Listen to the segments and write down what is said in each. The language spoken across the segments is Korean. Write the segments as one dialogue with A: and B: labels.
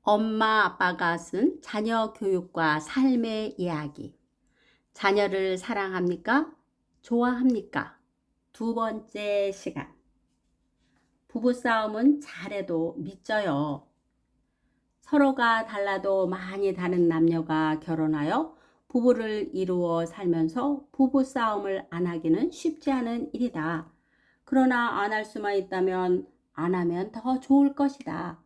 A: 엄마 아빠가 쓴 자녀 교육과 삶의 이야기. 자녀를 사랑합니까? 좋아합니까? 두 번째 시간. 부부싸움은 잘해도 믿져요. 서로가 달라도 많이 다른 남녀가 결혼하여 부부를 이루어 살면서 부부싸움을 안 하기는 쉽지 않은 일이다. 그러나 안 할 수만 있다면 안 하면 더 좋을 것이다.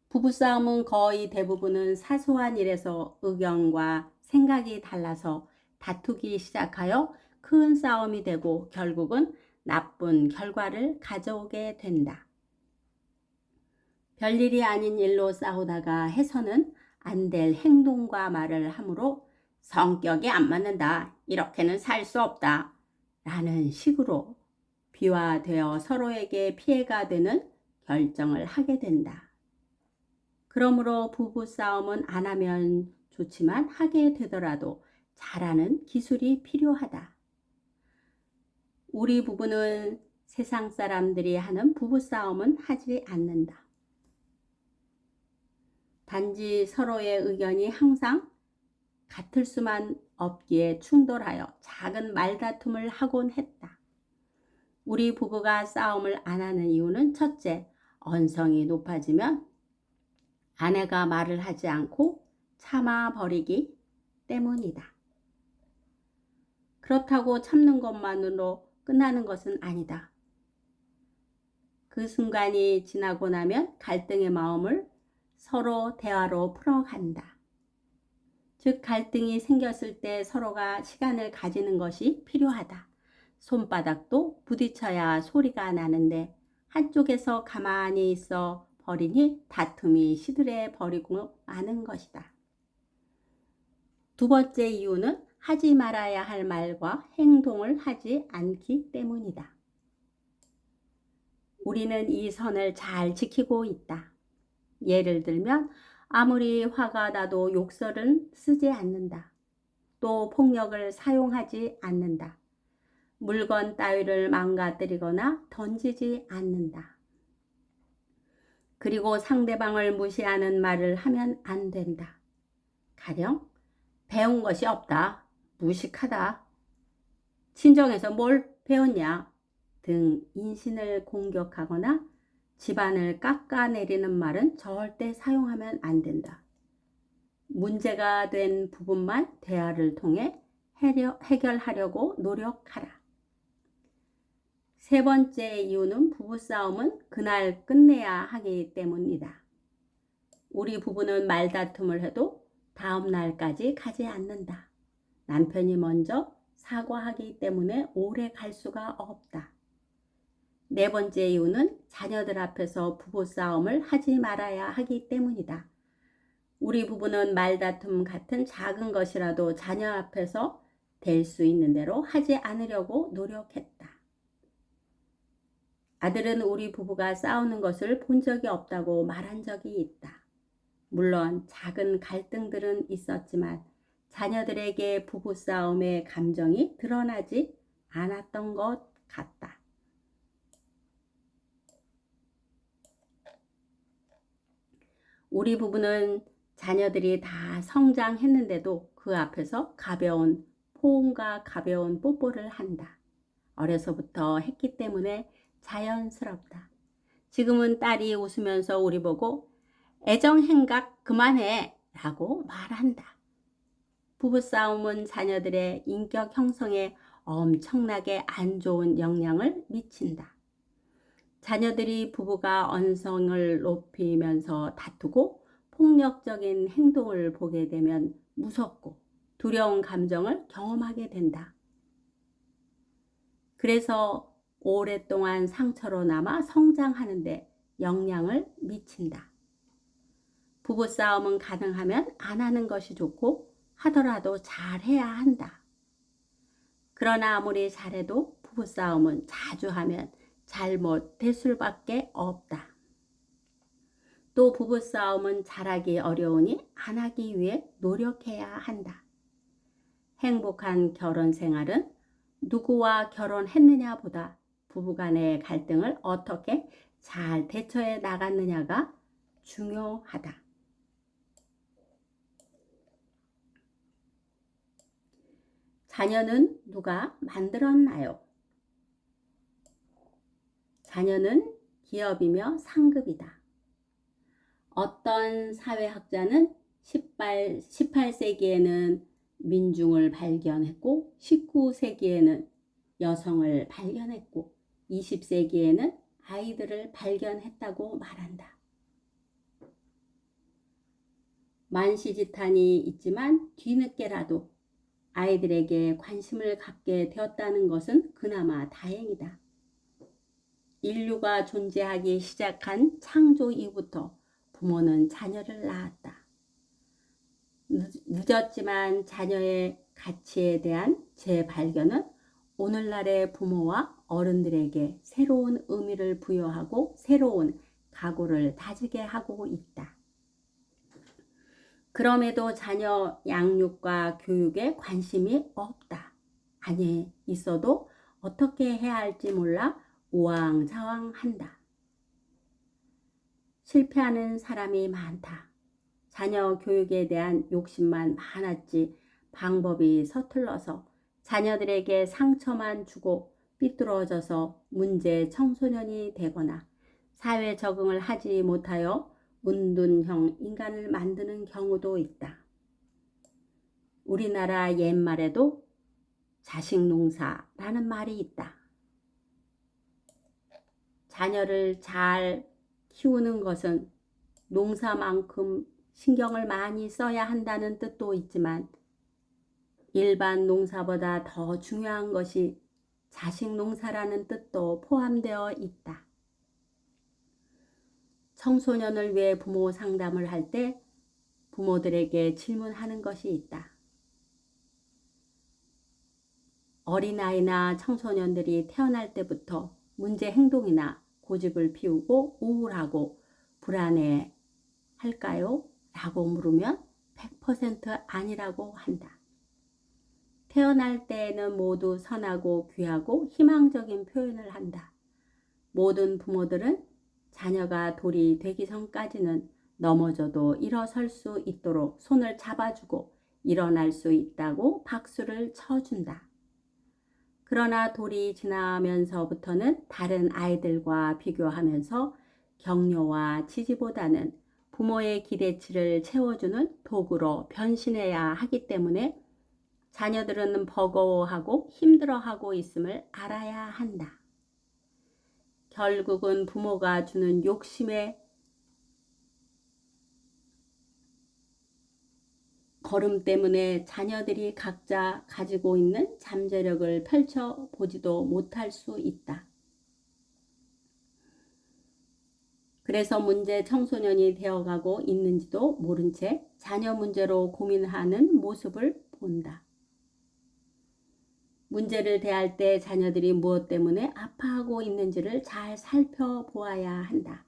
A: 부부싸움은 거의 대부분은 사소한 일에서 의견과 생각이 달라서 다투기 시작하여 큰 싸움이 되고 결국은 나쁜 결과를 가져오게 된다. 별일이 아닌 일로 싸우다가 해서는 안 될 행동과 말을 하므로 성격이 안 맞는다, 이렇게는 살 수 없다 라는 식으로 비화되어 서로에게 피해가 되는 결정을 하게 된다. 그러므로 부부싸움은 안 하면 좋지만 하게 되더라도 잘하는 기술이 필요하다. 우리 부부는 세상 사람들이 하는 부부싸움은 하지 않는다. 단지 서로의 의견이 항상 같을 수만 없기에 충돌하여 작은 말다툼을 하곤 했다. 우리 부부가 싸움을 안 하는 이유는 첫째, 언성이 높아지면 아내가 말을 하지 않고 참아버리기 때문이다. 그렇다고 참는 것만으로 끝나는 것은 아니다. 그 순간이 지나고 나면 갈등의 마음을 서로 대화로 풀어간다. 즉 갈등이 생겼을 때 서로가 시간을 가지는 것이 필요하다. 손바닥도 부딪혀야 소리가 나는데 한쪽에서 가만히 있어 버리니 다툼이 시들해 버리고 마는 것이다. 두 번째 이유는 하지 말아야 할 말과 행동을 하지 않기 때문이다. 우리는 이 선을 잘 지키고 있다. 예를 들면 아무리 화가 나도 욕설은 쓰지 않는다. 또 폭력을 사용하지 않는다. 물건 따위를 망가뜨리거나 던지지 않는다. 그리고 상대방을 무시하는 말을 하면 안 된다. 가령 배운 것이 없다, 무식하다, 친정에서 뭘 배웠냐 등 인신을 공격하거나 집안을 깎아내리는 말은 절대 사용하면 안 된다. 문제가 된 부분만 대화를 통해 해결하려고 노력하라. 세 번째 이유는 부부싸움은 그날 끝내야 하기 때문이다. 우리 부부는 말다툼을 해도 다음 날까지 가지 않는다. 남편이 먼저 사과하기 때문에 오래 갈 수가 없다. 네 번째 이유는 자녀들 앞에서 부부싸움을 하지 말아야 하기 때문이다. 우리 부부는 말다툼 같은 작은 것이라도 자녀 앞에서 될 수 있는 대로 하지 않으려고 노력했다. 아들은 우리 부부가 싸우는 것을 본 적이 없다고 말한 적이 있다. 물론 작은 갈등들은 있었지만 자녀들에게 부부싸움의 감정이 드러나지 않았던 것 같다. 우리 부부는 자녀들이 다 성장했는데도 그 앞에서 가벼운 포옹과 가벼운 뽀뽀를 한다. 어려서부터 했기 때문에 자연스럽다. 지금은 딸이 웃으면서 우리 보고 애정행각 그만해 라고 말한다. 부부싸움은 자녀들의 인격 형성에 엄청나게 안 좋은 영향을 미친다. 자녀들이 부부가 언성을 높이면서 다투고 폭력적인 행동을 보게 되면 무섭고 두려운 감정을 경험하게 된다. 그래서 오랫동안 상처로 남아 성장하는데 영향을 미친다. 부부싸움은 가능하면 안 하는 것이 좋고 하더라도 잘해야 한다. 그러나 아무리 잘해도 부부싸움은 자주 하면 잘못될 수밖에 없다. 또 부부싸움은 잘하기 어려우니 안 하기 위해 노력해야 한다. 행복한 결혼 생활은 누구와 결혼했느냐 보다 부부간의 갈등을 어떻게 잘 대처해 나갔느냐가 중요하다. 자녀는 누가 만들었나요? 자녀는 기업이며 상급이다. 어떤 사회학자는 18세기에는 민중을 발견했고 19세기에는 여성을 발견했고 20세기에는 아이들을 발견했다고 말한다. 만시지탄이 있지만 뒤늦게라도 아이들에게 관심을 갖게 되었다는 것은 그나마 다행이다. 인류가 존재하기 시작한 창조 이후부터 부모는 자녀를 낳았다. 늦었지만 자녀의 가치에 대한 재발견은 오늘날의 부모와 어른들에게 새로운 의미를 부여하고 새로운 각오를 다지게 하고 있다. 그럼에도 자녀 양육과 교육에 관심이 없다. 아니, 있어도 어떻게 해야 할지 몰라 우왕좌왕한다. 실패하는 사람이 많다. 자녀 교육에 대한 욕심만 많았지 방법이 서툴러서 자녀들에게 상처만 주고 삐뚤어져서 문제 청소년이 되거나 사회 적응을 하지 못하여 운둔형 인간을 만드는 경우도 있다. 우리나라 옛말에도 자식농사라는 말이 있다. 자녀를 잘 키우는 것은 농사만큼 신경을 많이 써야 한다는 뜻도 있지만 일반 농사보다 더 중요한 것이 자식 농사라는 뜻도 포함되어 있다. 청소년을 위해 부모 상담을 할 때 부모들에게 질문하는 것이 있다. 어린아이나 청소년들이 태어날 때부터 문제 행동이나 고집을 피우고 우울하고 불안해 할까요? 라고 물으면 100% 아니라고 한다. 태어날 때에는 모두 선하고 귀하고 희망적인 표현을 한다. 모든 부모들은 자녀가 돌이 되기 전까지는 넘어져도 일어설 수 있도록 손을 잡아주고 일어날 수 있다고 박수를 쳐준다. 그러나 돌이 지나면서부터는 다른 아이들과 비교하면서 격려와 지지보다는 부모의 기대치를 채워주는 도구로 변신해야 하기 때문에 자녀들은 버거워하고 힘들어하고 있음을 알아야 한다. 결국은 부모가 주는 욕심의 걸음 때문에 자녀들이 각자 가지고 있는 잠재력을 펼쳐보지도 못할 수 있다. 그래서 문제 청소년이 되어가고 있는지도 모른 채 자녀 문제로 고민하는 모습을 본다. 문제를 대할 때 자녀들이 무엇 때문에 아파하고 있는지를 잘 살펴보아야 한다.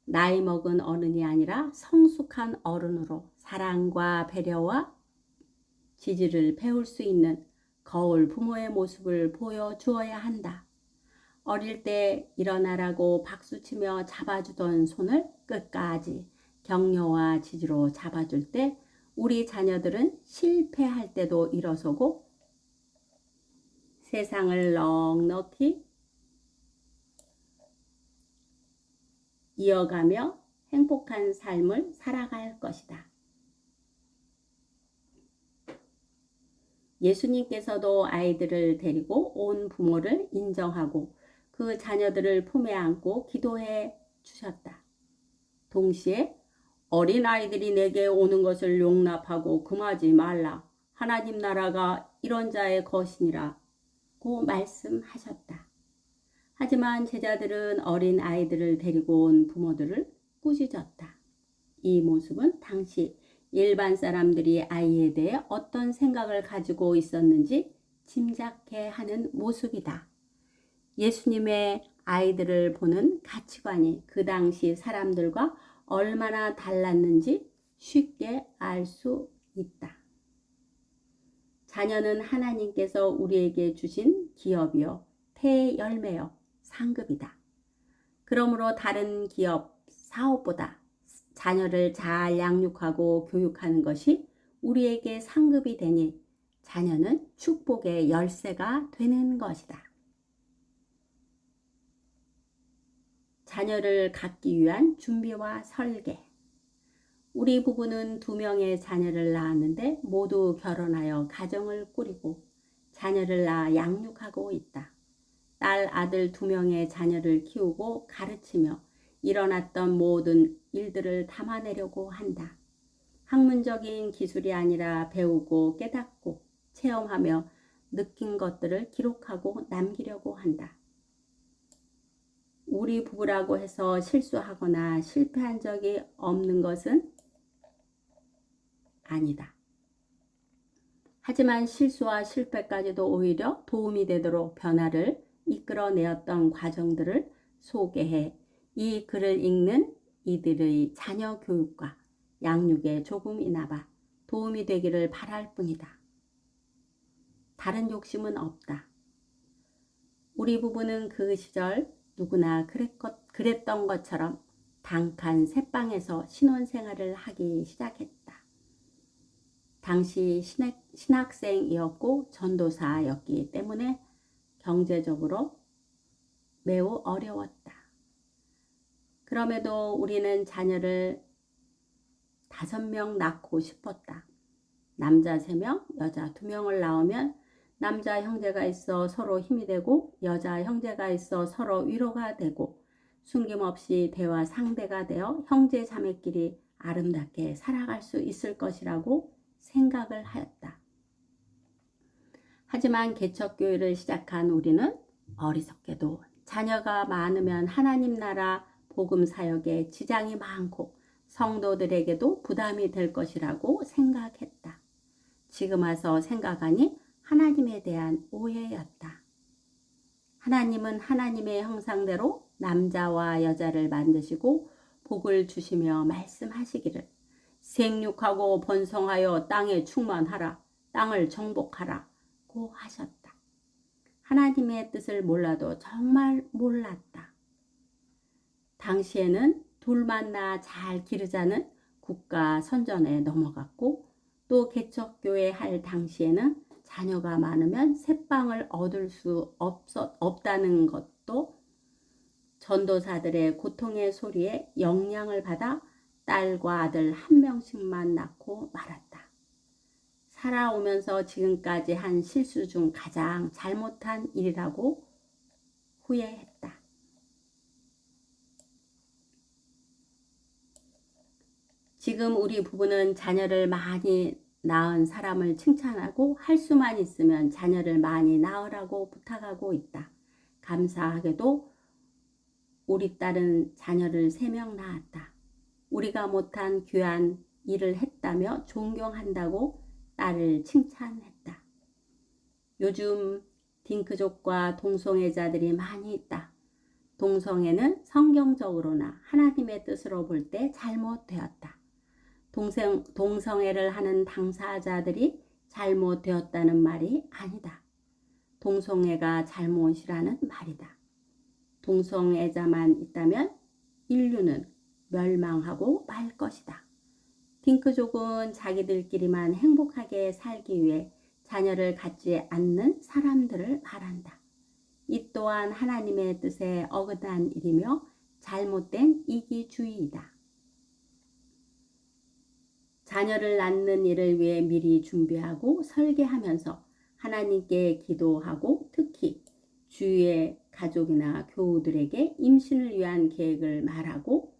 A: 나이 먹은 어른이 아니라 성숙한 어른으로 사랑과 배려와 지지를 배울 수 있는 거울 부모의 모습을 보여주어야 한다. 어릴 때 일어나라고 박수치며 잡아주던 손을 끝까지 격려와 지지로 잡아줄 때 우리 자녀들은 실패할 때도 일어서고 세상을 넉넉히 이어가며 행복한 삶을 살아갈 것이다. 예수님께서도 아이들을 데리고 온 부모를 인정하고 그 자녀들을 품에 안고 기도해 주셨다. 동시에 어린아이들이 내게 오는 것을 용납하고 금하지 말라. 하나님 나라가 이런 자의 것이니라 고 말씀하셨다. 하지만 제자들은 어린아이들을 데리고 온 부모들을 꾸짖었다. 이 모습은 당시 일반 사람들이 아이에 대해 어떤 생각을 가지고 있었는지 짐작해 하는 모습이다. 예수님의 아이들을 보는 가치관이 그 당시 사람들과 얼마나 달랐는지 쉽게 알 수 있다. 자녀는 하나님께서 우리에게 주신 기업이요, 태열매요, 상급이다. 그러므로 다른 기업, 사업보다 자녀를 잘 양육하고 교육하는 것이 우리에게 상급이 되니 자녀는 축복의 열쇠가 되는 것이다. 자녀를 갖기 위한 준비와 설계. 우리 부부는 2명의 자녀를 낳았는데 모두 결혼하여 가정을 꾸리고 자녀를 낳아 양육하고 있다. 딸, 아들 2명의 자녀를 키우고 가르치며 일어났던 모든 일들을 담아내려고 한다. 학문적인 기술이 아니라 배우고 깨닫고 체험하며 느낀 것들을 기록하고 남기려고 한다. 우리 부부라고 해서 실수하거나 실패한 적이 없는 것은 아니다. 하지만 실수와 실패까지도 오히려 도움이 되도록 변화를 이끌어내었던 과정들을 소개해 이 글을 읽는 이들의 자녀 교육과 양육에 조금이나마 도움이 되기를 바랄 뿐이다. 다른 욕심은 없다. 우리 부부는 그 시절 누구나 그랬던 것처럼 단칸 새방에서 신혼생활을 하기 시작했다. 당시 신학생이었고 전도사였기 때문에 경제적으로 매우 어려웠다. 그럼에도 우리는 자녀를 5명 낳고 싶었다. 남자 3명, 여자 2명을 낳으면 남자 형제가 있어 서로 힘이 되고 여자 형제가 있어 서로 위로가 되고 숨김없이 대화 상대가 되어 형제 자매끼리 아름답게 살아갈 수 있을 것이라고 생각을 하였다. 하지만 개척교회를 시작한 우리는 어리석게도 자녀가 많으면 하나님 나라 복음 사역에 지장이 많고 성도들에게도 부담이 될 것이라고 생각했다. 지금 와서 생각하니 하나님에 대한 오해였다. 하나님은 하나님의 형상대로 남자와 여자를 만드시고 복을 주시며 말씀하시기를 생육하고 번성하여 땅에 충만하라, 땅을 정복하라 고 하셨다. 하나님의 뜻을 몰라도 정말 몰랐다. 당시에는 둘만 낳아 잘 기르자는 국가 선전에 넘어갔고 또 개척교회 할 당시에는 자녀가 많으면 새빵을 얻을 수 없다는 것도 전도사들의 고통의 소리에 영향을 받아 딸과 아들 1명씩만 낳고 말았다. 살아오면서 지금까지 한 실수 중 가장 잘못한 일이라고 후회했다. 지금 우리 부부는 자녀를 많이 낳은 사람을 칭찬하고 할 수만 있으면 자녀를 많이 낳으라고 부탁하고 있다. 감사하게도 우리 딸은 자녀를 3명 낳았다. 우리가 못한 귀한 일을 했다며 존경한다고 딸을 칭찬했다. 요즘 딩크족과 동성애자들이 많이 있다. 동성애는 성경적으로나 하나님의 뜻으로 볼 때 잘못되었다. 동성애를 하는 당사자들이 잘못되었다는 말이 아니다. 동성애가 잘못이라는 말이다. 동성애자만 있다면 인류는 멸망하고 말 것이다. 딩크족은 자기들끼리만 행복하게 살기 위해 자녀를 갖지 않는 사람들을 말한다. 이 또한 하나님의 뜻에 어긋난 일이며 잘못된 이기주의이다. 자녀를 낳는 일을 위해 미리 준비하고 설계하면서 하나님께 기도하고 특히 주위의 가족이나 교우들에게 임신을 위한 계획을 말하고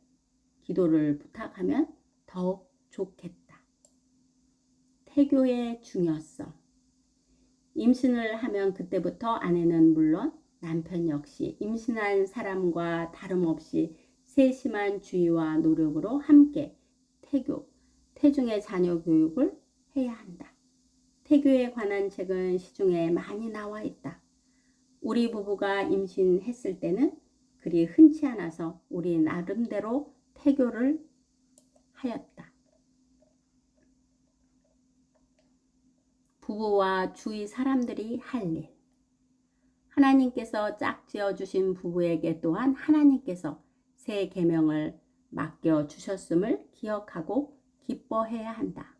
A: 기도를 부탁하면 더욱 좋겠다. 태교의 중요성. 임신을 하면 그때부터 아내는 물론 남편 역시 임신한 사람과 다름없이 세심한 주의와 노력으로 함께 태중의 자녀 교육을 해야 한다. 태교에 관한 책은 시중에 많이 나와 있다. 우리 부부가 임신했을 때는 그리 흔치 않아서 우리 나름대로 태교를 하였다. 부부와 주위 사람들이 할 일. 하나님께서 짝지어 주신 부부에게 또한 하나님께서 새 계명을 맡겨 주셨음을 기억하고 기뻐해야 한다.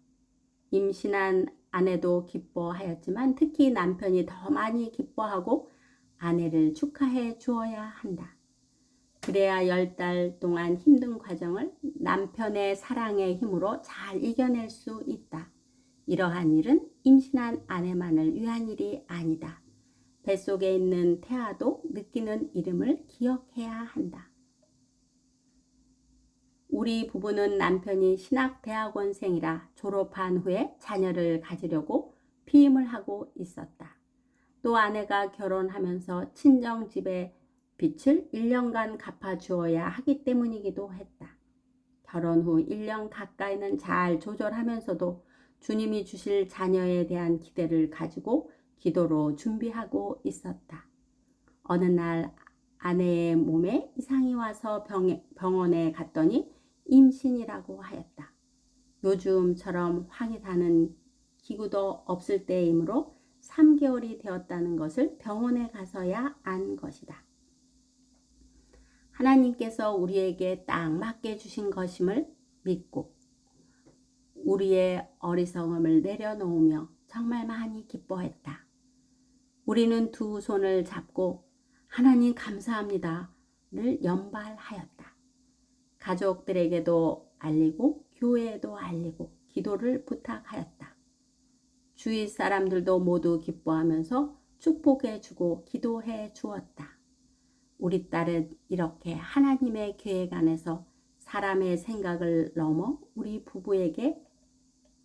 A: 임신한 아내도 기뻐하였지만 특히 남편이 더 많이 기뻐하고 아내를 축하해 주어야 한다. 그래야 10달 동안 힘든 과정을 남편의 사랑의 힘으로 잘 이겨낼 수 있다. 이러한 일은 임신한 아내만을 위한 일이 아니다. 뱃속에 있는 태아도 느끼는 이름을 기억해야 한다. 우리 부부는 남편이 신학대학원생이라 졸업한 후에 자녀를 가지려고 피임을 하고 있었다. 또 아내가 결혼하면서 친정집에 빚을 1년간 갚아주어야 하기 때문이기도 했다. 결혼 후 1년 가까이는 잘 조절하면서도 주님이 주실 자녀에 대한 기대를 가지고 기도로 준비하고 있었다. 어느 날 아내의 몸에 이상이 와서 병원에 갔더니 임신이라고 하였다. 요즘처럼 확인하는 기구도 없을 때이므로 3개월이 되었다는 것을 병원에 가서야 안 것이다. 하나님께서 우리에게 딱 맞게 주신 것임을 믿고 우리의 어리석음을 내려놓으며 정말 많이 기뻐했다. 우리는 두 손을 잡고 하나님 감사합니다를 연발하였다. 가족들에게도 알리고 교회에도 알리고 기도를 부탁하였다. 주위 사람들도 모두 기뻐하면서 축복해 주고 기도해 주었다. 우리 딸은 이렇게 하나님의 계획 안에서 사람의 생각을 넘어 우리 부부에게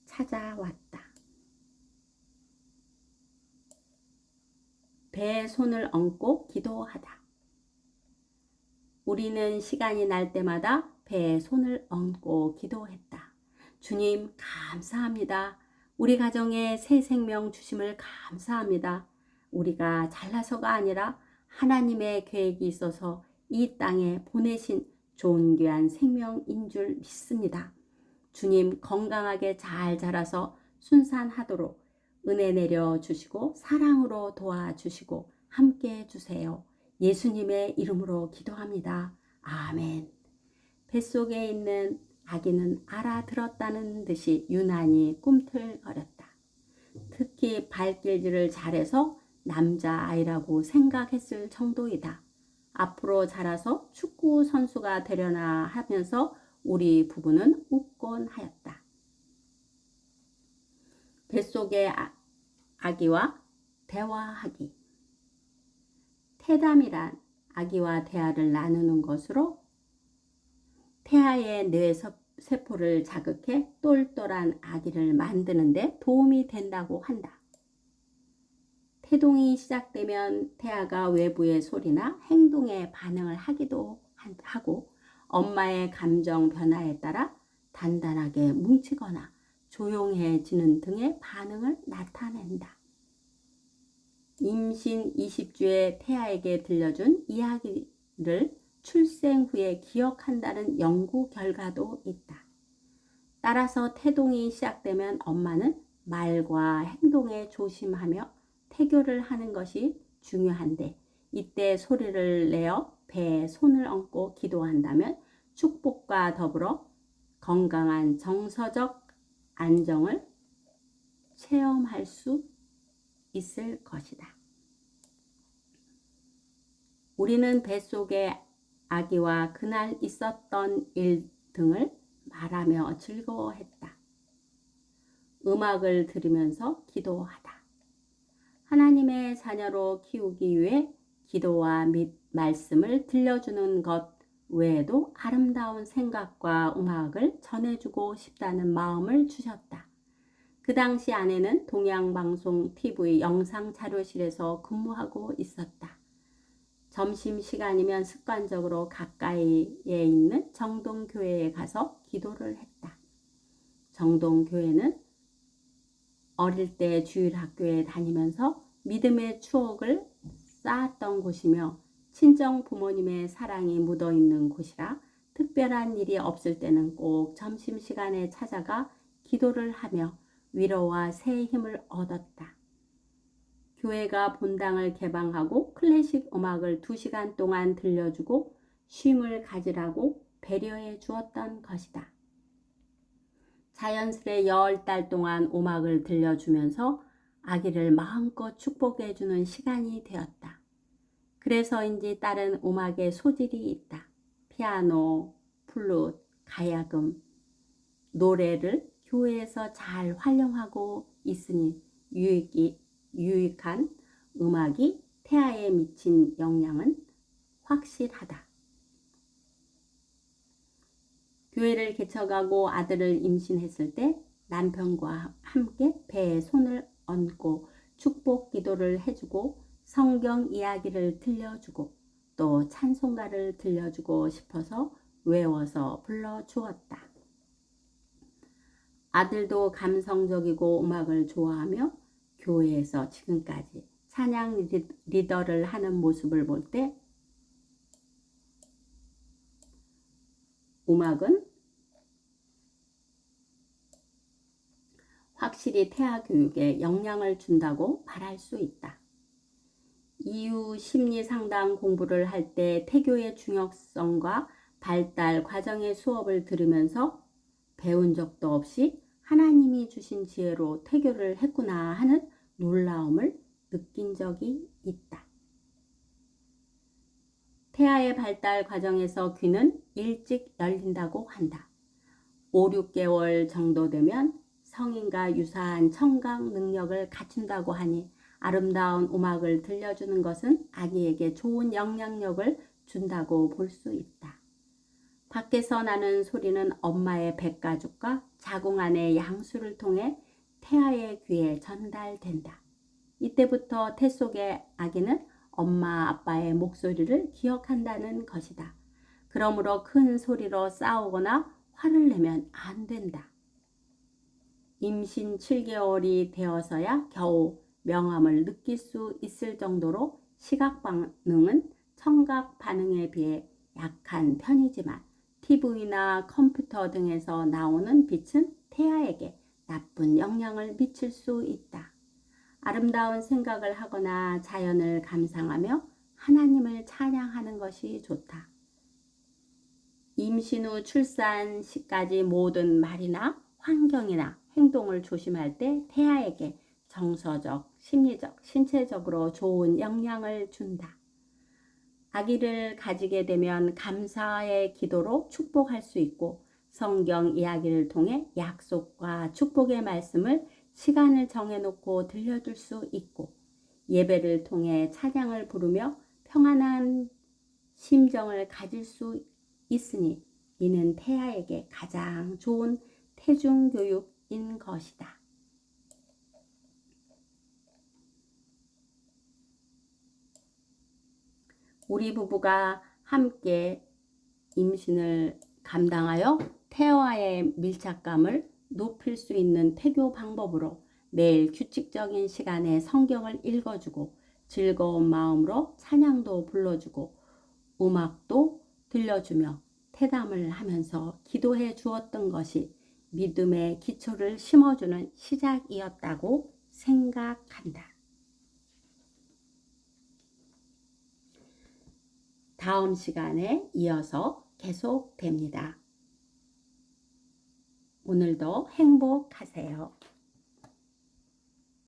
A: 찾아왔다. 배에 손을 얹고 기도하다. 우리는 시간이 날 때마다 배에 손을 얹고 기도했다. 주님 감사합니다. 우리 가정에 새 생명 주심을 감사합니다. 우리가 잘나서가 아니라 하나님의 계획이 있어서 이 땅에 보내신 존귀한 생명인 줄 믿습니다. 주님 건강하게 잘 자라서 순산하도록 은혜 내려 주시고 사랑으로 도와주시고 함께 해주세요. 예수님의 이름으로 기도합니다. 아멘. 뱃속에 있는 아기는 알아들었다는 듯이 유난히 꿈틀거렸다. 특히 발길질을 잘해서 남자아이라고 생각했을 정도이다. 앞으로 자라서 축구 선수가 되려나 하면서 우리 부부는 웃곤 하였다. 뱃속의 아기와 대화하기. 태담이란 아기와 대화를 나누는 것으로 태아의 뇌세포를 자극해 똘똘한 아기를 만드는 데 도움이 된다고 한다. 태동이 시작되면 태아가 외부의 소리나 행동에 반응을 하기도 하고 엄마의 감정 변화에 따라 단단하게 뭉치거나 조용해지는 등의 반응을 나타낸다. 임신 20주에 태아에게 들려준 이야기를 출생 후에 기억한다는 연구 결과도 있다. 따라서 태동이 시작되면 엄마는 말과 행동에 조심하며 태교를 하는 것이 중요한데 이때 소리를 내어 배에 손을 얹고 기도한다면 축복과 더불어 건강한 정서적 안정을 체험할 수 있을 것이다. 우리는 뱃속의 아기와 그날 있었던 일 등을 말하며 즐거워했다. 음악을 들으면서 기도하다. 하나님의 자녀로 키우기 위해 기도와 및 말씀을 들려주는 것 외에도 아름다운 생각과 음악을 전해주고 싶다는 마음을 주셨다. 그 당시 아내는 동양방송 TV 영상 자료실에서 근무하고 있었다. 점심시간이면 습관적으로 가까이에 있는 정동교회에 가서 기도를 했다. 정동교회는 어릴 때 주일학교에 다니면서 믿음의 추억을 쌓았던 곳이며 친정 부모님의 사랑이 묻어있는 곳이라 특별한 일이 없을 때는 꼭 점심시간에 찾아가 기도를 하며 위로와 새 힘을 얻었다. 교회가 본당을 개방하고 클래식 음악을 2시간 동안 들려주고 쉼을 가지라고 배려해 주었던 것이다. 자연스레 10달 동안 음악을 들려주면서 아기를 마음껏 축복해주는 시간이 되었다. 그래서인지 딸은 음악에 소질이 있다. 피아노, 플룻, 가야금, 노래를 교회에서 잘 활용하고 있으니 유익한 음악이 태아에 미친 영향은 확실하다. 교회를 개척하고 아들을 임신했을 때 남편과 함께 배에 손을 얹고 축복 기도를 해주고 성경 이야기를 들려주고 또 찬송가를 들려주고 싶어서 외워서 불러주었다. 아들도 감성적이고 음악을 좋아하며 교회에서 지금까지 찬양 리더를 하는 모습을 볼 때 음악은 확실히 태아 교육에 영향을 준다고 말할 수 있다. 이후 심리 상담 공부를 할 때 태교의 중요성과 발달 과정의 수업을 들으면서 배운 적도 없이 하나님이 주신 지혜로 태교를 했구나 하는 놀라움을 느낀 적이 있다. 태아의 발달 과정에서 귀는 일찍 열린다고 한다. 5, 6개월 정도 되면 성인과 유사한 청각 능력을 갖춘다고 하니 아름다운 음악을 들려주는 것은 아기에게 좋은 영향력을 준다고 볼 수 있다. 밖에서 나는 소리는 엄마의 백가죽과 자궁 안의 양수를 통해 태아의 귀에 전달된다. 이때부터 태 속의 아기는 엄마 아빠의 목소리를 기억한다는 것이다. 그러므로 큰 소리로 싸우거나 화를 내면 안 된다. 임신 7개월이 되어서야 겨우 명암을 느낄 수 있을 정도로 시각 반응은 청각 반응에 비해 약한 편이지만 TV나 컴퓨터 등에서 나오는 빛은 태아에게 나쁜 영향을 미칠 수 있다. 아름다운 생각을 하거나 자연을 감상하며 하나님을 찬양하는 것이 좋다. 임신 후 출산 시까지 모든 말이나 환경이나 행동을 조심할 때 태아에게 정서적, 심리적, 신체적으로 좋은 영향을 준다. 아기를 가지게 되면 감사의 기도로 축복할 수 있고 성경 이야기를 통해 약속과 축복의 말씀을 시간을 정해놓고 들려줄 수 있고 예배를 통해 찬양을 부르며 평안한 심정을 가질 수 있으니 이는 태아에게 가장 좋은 태중교육인 것이다. 우리 부부가 함께 임신을 감당하여 태아와의 밀착감을 높일 수 있는 태교 방법으로 매일 규칙적인 시간에 성경을 읽어주고 즐거운 마음으로 찬양도 불러주고 음악도 들려주며 태담을 하면서 기도해 주었던 것이 믿음의 기초를 심어주는 시작이었다고 생각한다. 다음 시간에 이어서 계속됩니다. 오늘도 행복하세요.